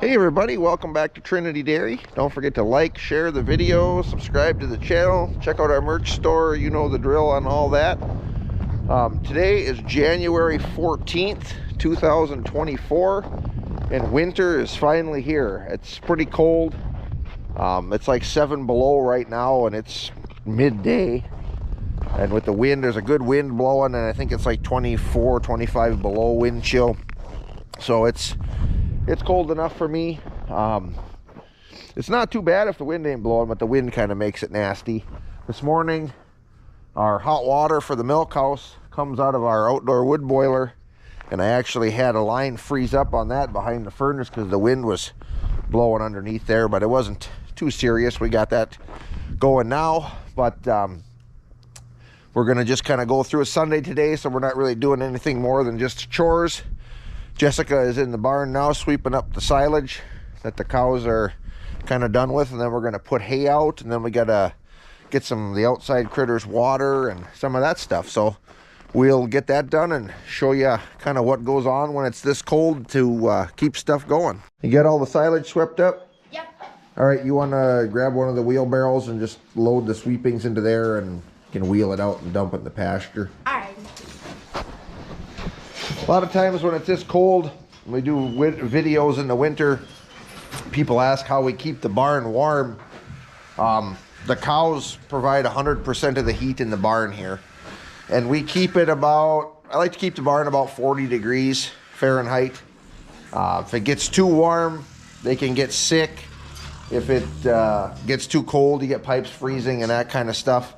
Hey everybody, welcome back to Trinity Dairy. Don't forget to like, share the video, subscribe to the channel, check out our merch store. You know the drill on all that. Today is January 14th, 2024, and winter is finally here. It's pretty cold. It's like 7 below right now, and it's midday. And with the wind, there's a good wind blowing, and I think it's like 24, 25 below wind chill. So it's cold enough for me. It's not too bad if the wind ain't blowing, but the wind kind of makes it nasty. This morning, our hot water for the milk house comes out of our outdoor wood boiler, and I actually had a line freeze up on that behind the furnace because the wind was blowing underneath there, but it wasn't too serious. We got that going now, but we're gonna just kind of go through a Sunday today, so we're not really doing anything more than just chores. Jessica is in the barn now sweeping up the silage that the cows are kind of done with, and then we're going to put hay out, and then we got to get some of the outside critters water and some of that stuff. So we'll get that done and show you kind of what goes on when it's this cold to keep stuff going. You got all the silage swept up? Yep. All right, you want to grab one of the wheelbarrows and just load the sweepings into there, and you can wheel it out and dump it in the pasture. All right. A lot of times when it's this cold, when we do videos in the winter, people ask how we keep the barn warm. The cows provide 100% of the heat in the barn here. And we keep it about, I like to keep the barn about 40 degrees Fahrenheit. If it gets too warm, they can get sick. If it gets too cold, you get pipes freezing and that kind of stuff.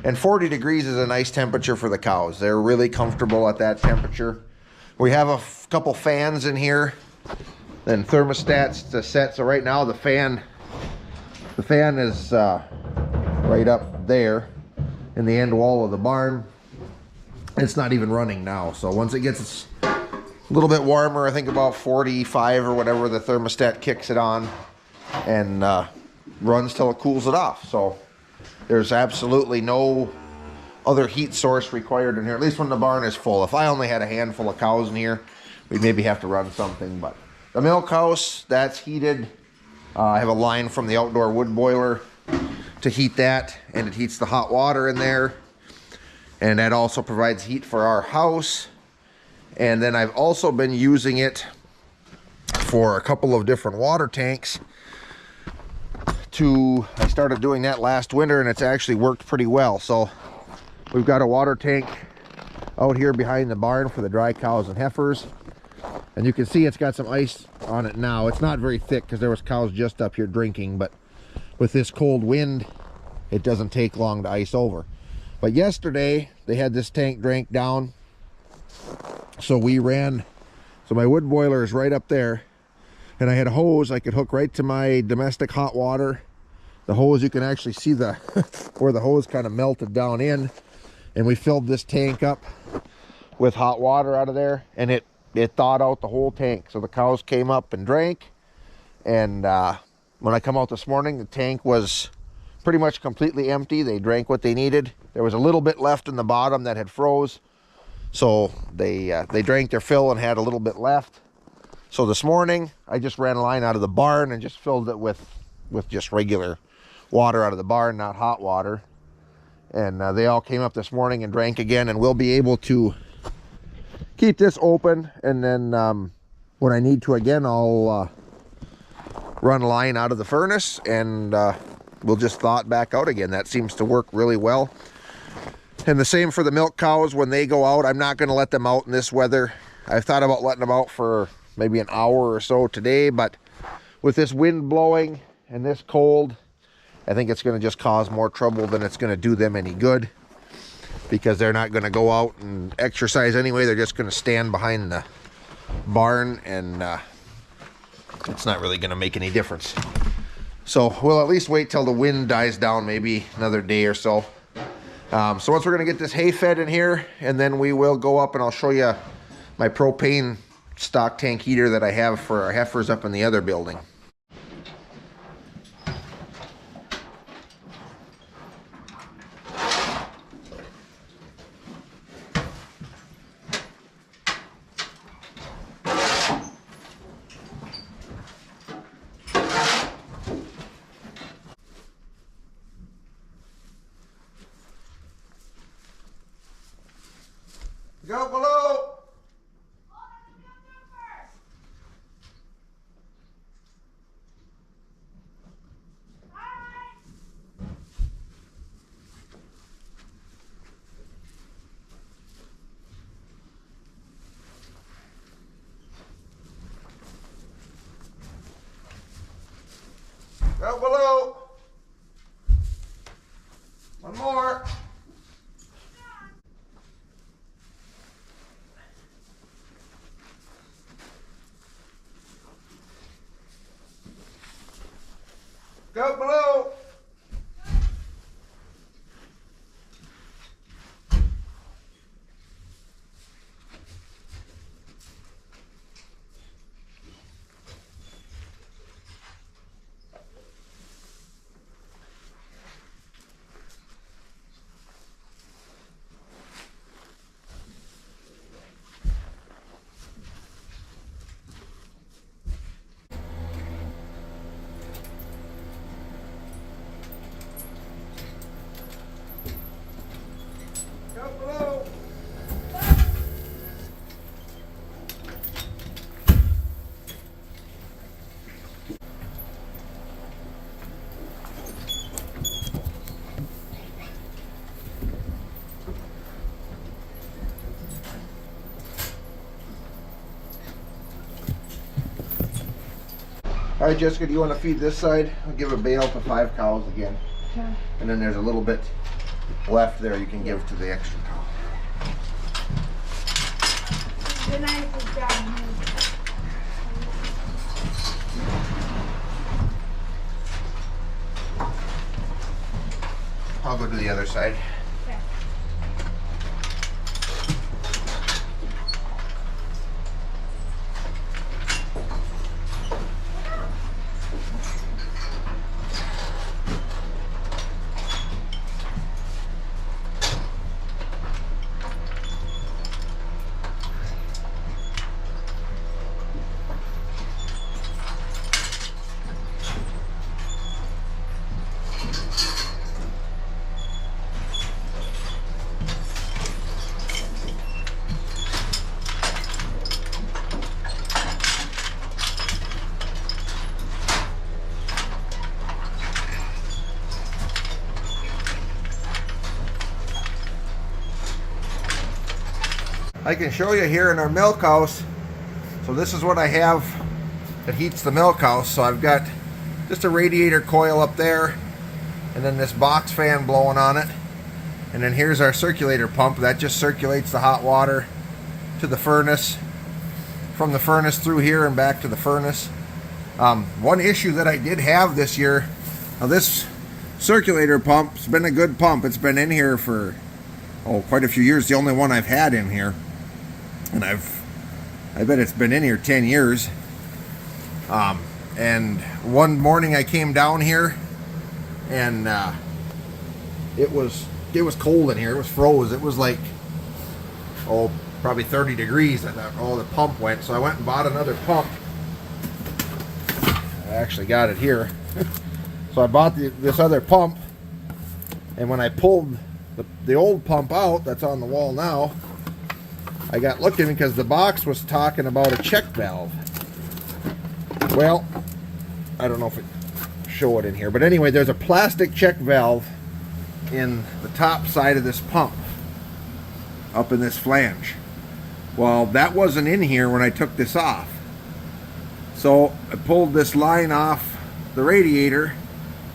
And 40 degrees is a nice temperature for the cows. They're really comfortable at that temperature. We have a couple fans in here and thermostats to set. So right now the fan is right up there in the end wall of the barn. It's not even running now. So once it gets a little bit warmer, I think about 45 or whatever, the thermostat kicks it on and runs till it cools it off. So there's absolutely no other heat source required in here, at least when the barn is full. If I only had a handful of cows in here, we'd maybe have to run something. But the milk house, that's heated. I have a line from the outdoor wood boiler to heat that, and it heats the hot water in there, and that also provides heat for our house. And then I've also been using it for a couple of different water tanks. I started doing that last winter, and it's actually worked pretty well. So we've got a water tank out here behind the barn for the dry cows and heifers, and you can see it's got some ice on it now. It's not very thick because there was cows just up here drinking, but with this cold wind, it doesn't take long to ice over. But yesterday they had this tank drank down, so my wood boiler is right up there, and I had a hose I could hook right to my domestic hot water. The hose, you can actually see the where the hose kind of melted down in, and we filled this tank up with hot water out of there, and it thawed out the whole tank. So the cows came up and drank, and when I come out this morning, the tank was pretty much completely empty. They drank what they needed. There was a little bit left in the bottom that had froze, so they drank their fill and had a little bit left. So this morning I just ran a line out of the barn and just filled it with just regular water out of the barn, not hot water. And they all came up this morning and drank again, and we'll be able to keep this open, and then when I need to again, I'll run a line out of the furnace, and we'll just thaw it back out again. That seems to work really well. And the same for the milk cows. When they go out, I'm not going to let them out in this weather. I've thought about letting them out for maybe an hour or so today, but with this wind blowing and this cold, I think it's going to just cause more trouble than it's going to do them any good, because they're not going to go out and exercise anyway. They're just going to stand behind the barn, and it's not really going to make any difference. So we'll at least wait till the wind dies down, maybe another day or so. So once we're going to get this hay fed in here, and then we will go up and I'll show you my propane stock tank heater that I have for our heifers up in the other building. Go below. Go below. One more. Go below. Go below. All right, Jessica, do you want to feed this side? I'll give a bale to 5 cows again. Okay. And then there's a little bit left there you can give to the extra cow. The knife is down here. I'll go to the other side. Okay. I can show you here in our milk house. So this is what I have that heats the milk house. So I've got just a radiator coil up there, and then this box fan blowing on it. And then here's our circulator pump that just circulates the hot water to the furnace, from the furnace through here and back to the furnace. One issue that I did have this year, now this circulator pump's been a good pump. It's been in here for quite a few years. The only one I've had in here, and I bet it's been in here 10 years. And one morning I came down here, and it was cold in here. It was froze. It was like probably 30 degrees. I thought, the pump went. So I went and bought another pump. I actually got it here. So I bought this other pump, and when I pulled the old pump out that's on the wall now, I got looking because the box was talking about a check valve. Well, I don't know if it show it in here, but anyway, there's a plastic check valve in the top side of this pump, up in this flange. Well, that wasn't in here when I took this off. So I pulled this line off the radiator.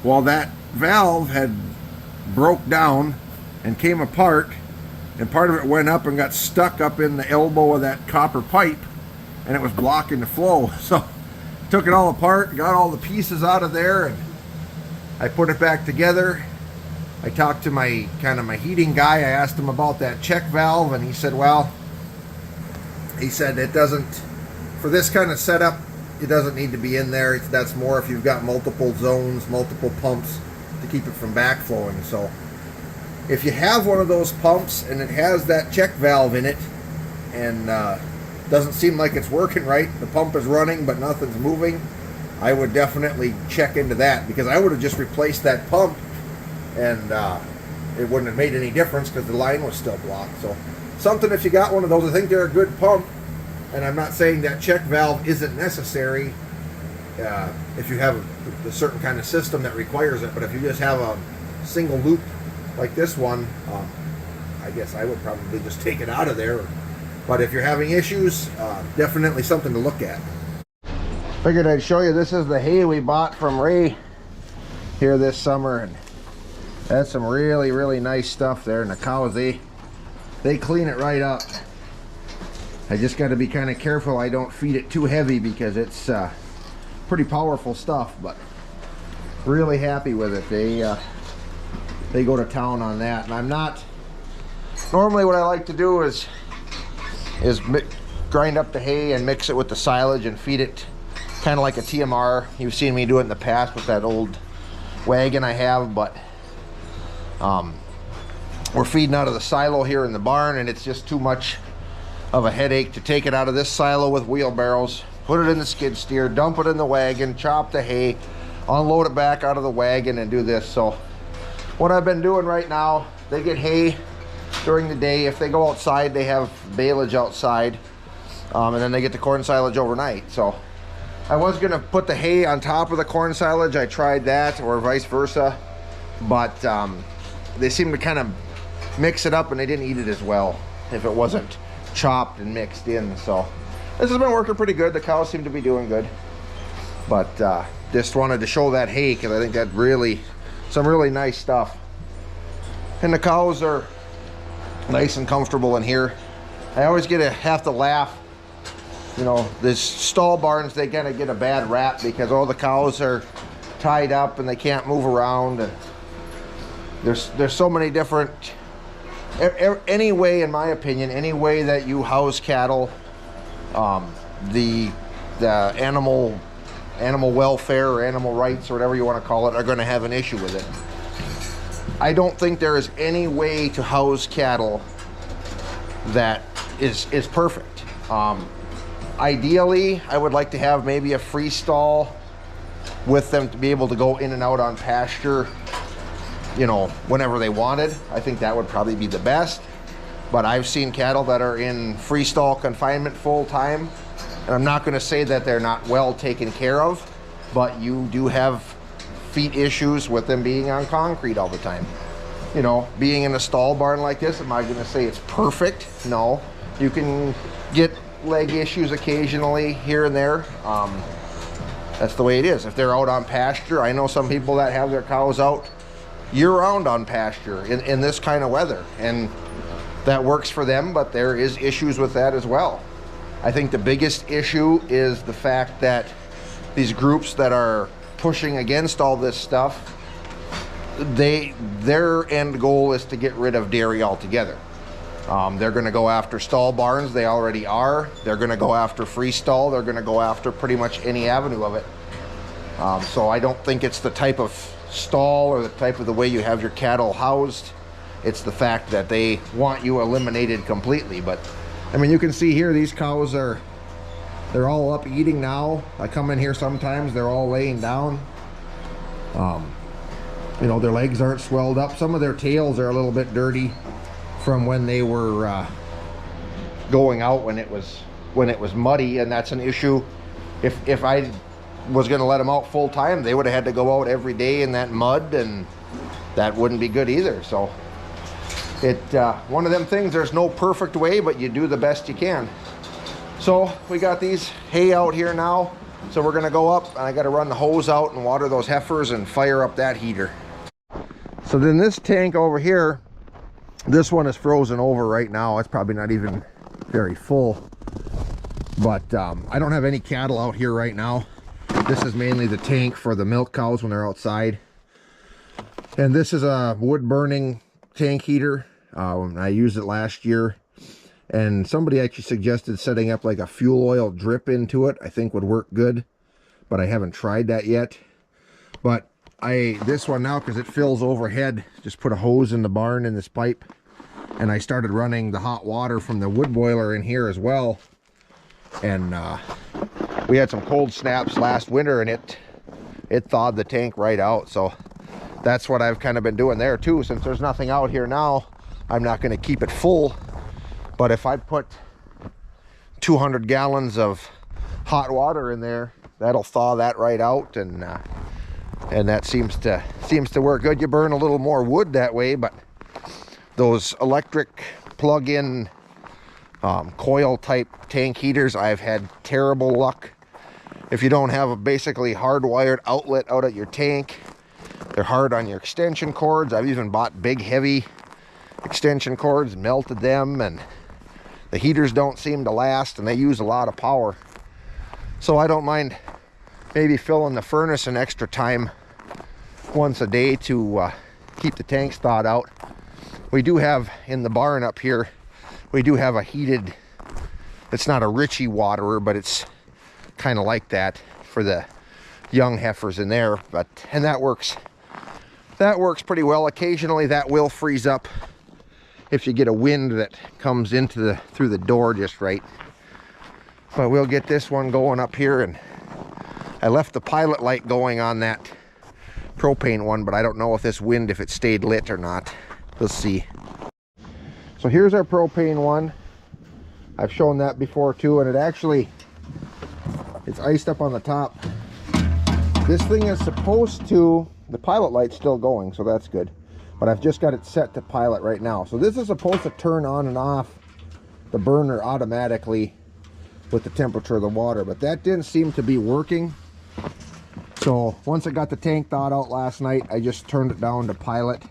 Well, that valve had broke down and came apart, and part of it went up and got stuck up in the elbow of that copper pipe, and it was blocking the flow. So took it all apart, got all the pieces out of there, and I put it back together. I talked to my heating guy. I asked him about that check valve, and he said, it doesn't, for this kind of setup, it doesn't need to be in there. That's more if you've got multiple zones, multiple pumps to keep it from backflowing. So if you have one of those pumps and it has that check valve in it, and doesn't seem like it's working right, the pump is running but nothing's moving, I would definitely check into that, because I would have just replaced that pump and it wouldn't have made any difference because the line was still blocked. So something if you got one of those. I think they're a good pump, and I'm not saying that check valve isn't necessary if you have a certain kind of system that requires it, but if you just have a single loop like this one, I guess I would probably just take it out of there. But if you're having issues, definitely something to look at. Figured I'd show you, this is the hay we bought from Ray here this summer, and that's some really, really nice stuff there. And the cows, they clean it right up. I just got to be kind of careful I don't feed it too heavy, because it's pretty powerful stuff, but really happy with it. They go to town on that. And I'm not, normally what I like to do is grind up the hay and mix it with the silage and feed it kind of like a TMR. You've seen me do it in the past with that old wagon I have, but we're feeding out of the silo here in the barn, and it's just too much of a headache to take it out of this silo with wheelbarrows, put it in the skid steer, dump it in the wagon, chop the hay, unload it back out of the wagon, and do this. So what I've been doing right now, they get hay during the day. If they go outside, they have baleage outside, and then they get the corn silage overnight. So I was gonna put the hay on top of the corn silage. I tried that, or vice versa, but they seem to kind of mix it up, and they didn't eat it as well if it wasn't chopped and mixed in. So this has been working pretty good. The cows seem to be doing good, but just wanted to show that hay because I think that really, some really nice stuff. And the cows are nice and comfortable in here. I always have to laugh. You know, these stall barns, they kind of get a bad rap because all the cows are tied up and they can't move around, and there's so many different, any way, in my opinion, any way that you house cattle, the animal welfare or animal rights or whatever you want to call it are going to have an issue with it. I don't think there is any way to house cattle that is perfect. Ideally, I would like to have maybe a free stall with them to be able to go in and out on pasture, you know, whenever they wanted. I think that would probably be the best. But I've seen cattle that are in free stall confinement full time, and I'm not going to say that they're not well taken care of, but you do have feet issues with them being on concrete all the time. You know, being in a stall barn like this, am I going to say it's perfect? No. You can get leg issues occasionally here and there. That's the way it is. If they're out on pasture, I know some people that have their cows out year-round on pasture in this kind of weather, and that works for them, but there is issues with that as well. I think the biggest issue is the fact that these groups that are pushing against all this stuff, their end goal is to get rid of dairy altogether. They're going to go after stall barns. They already are. They're going to go after free stall. They're going to go after pretty much any avenue of it. So I don't think it's the type of stall or the type of the way you have your cattle housed. It's the fact that they want you eliminated completely. But I mean, you can see here, these cows they're all up eating now. I come in here sometimes, they're all laying down. You know, their legs aren't swelled up. Some of their tails are a little bit dirty from when they were going out when it was muddy, and that's an issue. If I was going to let them out full time, they would have had to go out every day in that mud, and that wouldn't be good either. So one of them things, there's no perfect way, but you do the best you can. So we got these hay out here now, so we're going to go up, and I got to run the hose out and water those heifers and fire up that heater. So then this tank over here, this one is frozen over right now. It's probably not even very full, but I don't have any cattle out here right now. This is mainly the tank for the milk cows when they're outside, and this is a wood burning tank heater. I used it last year, and somebody actually suggested setting up like a fuel oil drip into it. I think would work good, but I haven't tried that yet. But this one now, because it fills overhead, just put a hose in the barn in this pipe, and I started running the hot water from the wood boiler in here as well. And we had some cold snaps last winter, and it thawed the tank right out. So that's what I've kind of been doing there too. Since there's nothing out here now, I'm not going to keep it full But if I put 200 gallons of hot water in there, that'll thaw that right out, and that seems to work good. You burn a little more wood that way, but those electric plug-in coil type tank heaters, I've had terrible luck. If you don't have a basically hardwired outlet out at your tank, they're hard on your extension cords. I've even bought big heavy extension cords and melted them, and the heaters don't seem to last, and they use a lot of power. So I don't mind maybe filling the furnace an extra time once a day to keep the tanks thawed out. We do have in the barn up here, we do have a heated, it's not a Ritchie waterer, but it's kind of like that for the young heifers in there. But and that works pretty well. Occasionally that will freeze up if you get a wind that comes into through the door just right. But we'll get this one going up here, and I left the pilot light going on that propane one, but I don't know if this wind, if it stayed lit or not. We'll see. So here's our propane one. I've shown that before too, and it's iced up on the top. This thing is supposed to, the pilot light's still going, so that's good. But I've just got it set to pilot right now. So this is supposed to turn on and off the burner automatically with the temperature of the water, but that didn't seem to be working. So once I got the tank thawed out last night, I just turned it down to pilot.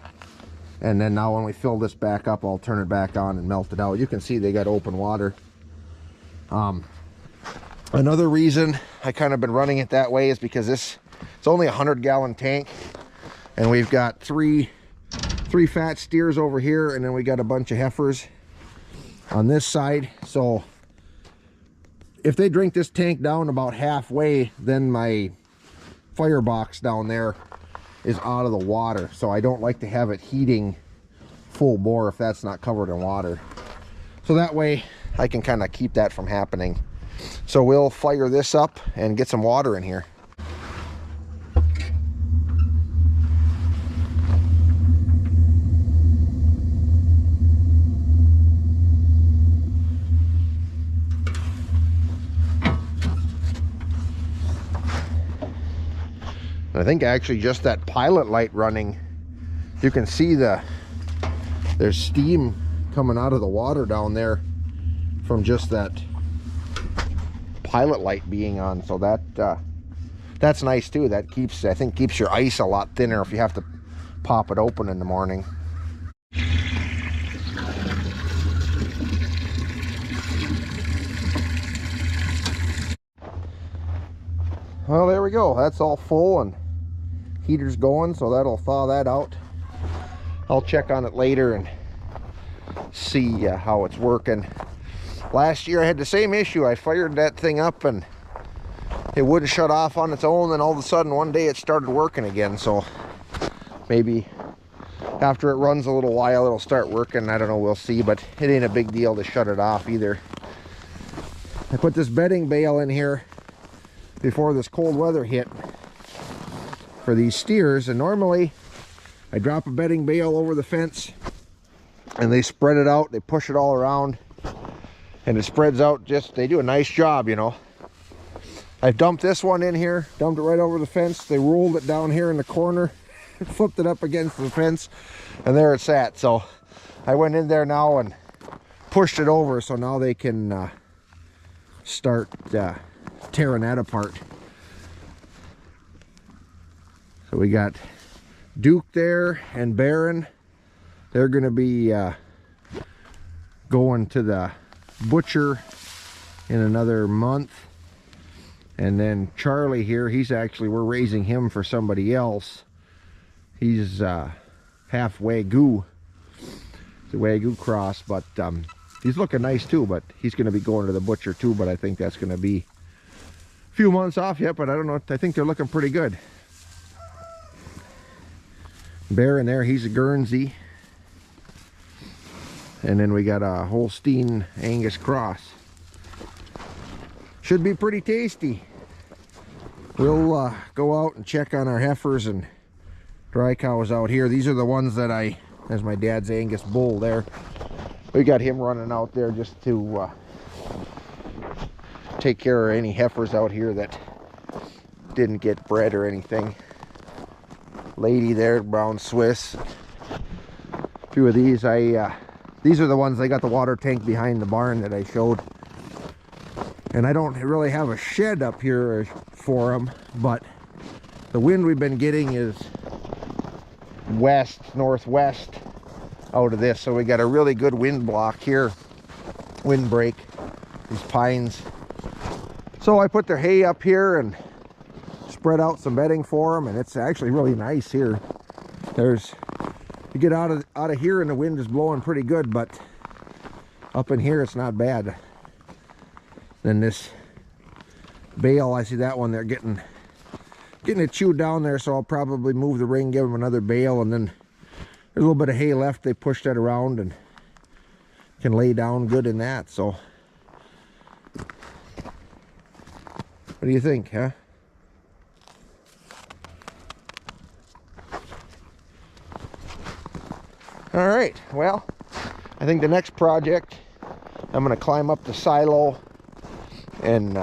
And then now when we fill this back up, I'll turn it back on and melt it out. You can see they got open water. Another reason I kind of been running it that way is because it's only a 100-gallon tank, and we've got three fat steers over here, and then we got a bunch of heifers on this side. So if they drink this tank down about halfway, then my firebox down there is out of the water. So I don't like to have it heating full bore if that's not covered in water. So that way I can kind of keep that from happening. So we'll fire this up and get some water in here. I think actually just that pilot light running, you can see there's steam coming out of the water down there from just that pilot light being on. So that's nice too. That I think keeps your ice a lot thinner if you have to pop it open in the morning. Well, there we go. That's all full and heater's going, so that'll thaw that out. I'll check on it later and see how it's working. Last year I had the same issue. I fired that thing up and it wouldn't shut off on its own, and all of a sudden one day it started working again. So maybe after it runs a little while it'll start working. I don't know, we'll see, but it ain't a big deal to shut it off either. I put this bedding bale in here before this cold weather hit for these steers, and normally I drop a bedding bale over the fence and they spread it out, they push it all around, and it spreads out. Just, they do a nice job, you know. I've dumped this one in here, dumped it right over the fence. They rolled it down here in the corner, flipped it up against the fence, and there it's at. So I went in there now and pushed it over, so now they can start tearing that apart. So we got Duke there and Baron. They're going to be going to the butcher in another month. And then Charlie here, we're raising him for somebody else. He's half Wagyu. It's a Wagyu cross, but he's looking nice too, but he's going to be going to the butcher too, but I think that's going to be a few months off yet, but I don't know. I think they're looking pretty good. Baron there, he's a Guernsey. And then we got a Holstein Angus cross. Should be pretty tasty. We'll go out and check on our heifers and dry cows out here. These are the ones that there's my dad's Angus bull there. we got him running out there just to take care of any heifers out here that didn't get bred or anything. Lady there, brown Swiss. A few of these, these are the ones I got the water tank behind the barn that I showed. And I don't really have a shed up here for them, but the wind we've been getting is west, northwest out of this. So we got a really good wind block here, wind break, these pines. So I put their hay up here and spread out some bedding for them, and it's actually really nice here. You get out of here and the wind is blowing pretty good, but up in here it's not bad. Then this bale, I see that one there getting it chewed down there, so I'll probably move the ring, give them another bale, and then there's a little bit of hay left. They push that around and can lay down good in that. So what do you think, huh? All right, well, I think the next project, I'm going to climb up the silo and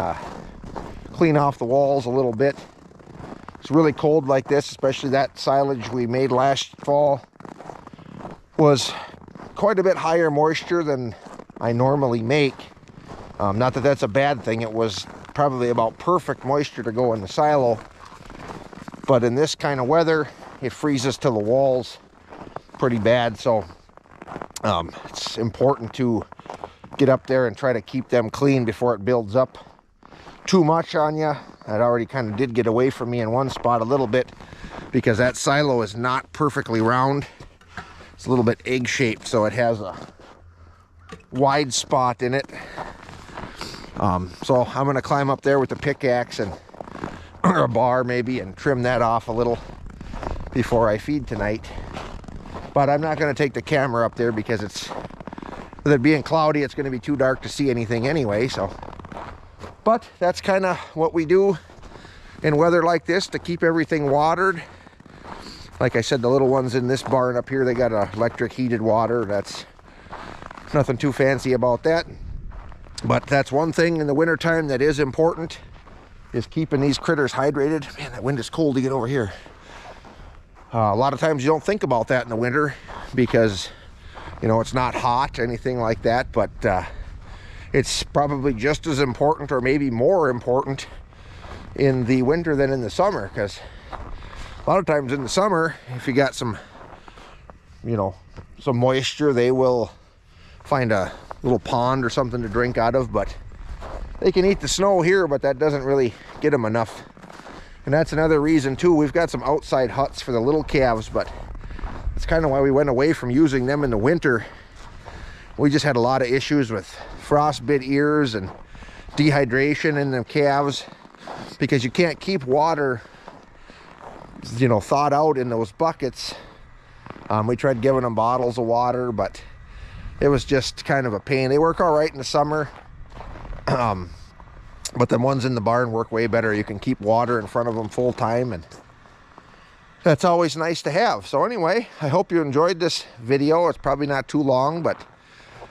clean off the walls a little bit. It's really cold like this, especially that silage we made last fall was quite a bit higher moisture than I normally make. Not that that's a bad thing. It was probably about perfect moisture to go in the silo, but in this kind of weather it freezes to the walls pretty bad. So it's important to get up there and try to keep them clean before it builds up too much on you. That already kind of did get away from me in one spot a little bit because that silo is not perfectly round. It's a little bit egg-shaped, so it has a wide spot in it. So I'm going to climb up there with the pickaxe and or a bar maybe and trim that off a little before I feed tonight. But I'm not going to take the camera up there because with it being cloudy, it's going to be too dark to see anything anyway. So, but that's kind of what we do in weather like this to keep everything watered. Like I said, the little ones in this barn up here, they got electric heated water. That's nothing too fancy about that. But that's one thing in the wintertime that is important, is keeping these critters hydrated. Man, that wind is cold to get over here. A lot of times you don't think about that in the winter because, you know, it's not hot, anything like that. But it's probably just as important or maybe more important in the winter than in the summer, because a lot of times in the summer, if you got some, you know, some moisture, they will find a little pond or something to drink out of. But they can eat the snow here, but that doesn't really get them enough. And that's another reason too. We've got some outside huts for the little calves, but that's kind of why we went away from using them in the winter. We just had a lot of issues with frostbit ears and dehydration in the calves because you can't keep water, you know, thawed out in those buckets. We tried giving them bottles of water, but it was just kind of a pain. They work all right in the summer, but the ones in the barn work way better. You can keep water in front of them full time, and that's always nice to have. So anyway, I hope you enjoyed this video. It's probably not too long, but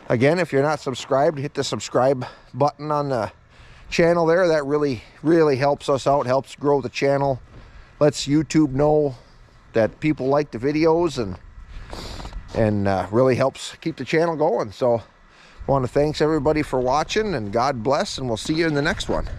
again, if you're not subscribed, hit the subscribe button on the channel there. That really helps us out, helps grow the channel, lets YouTube know that people like the videos, and really helps keep the channel going. So I want to thank everybody for watching, and God bless, and we'll see you in the next one.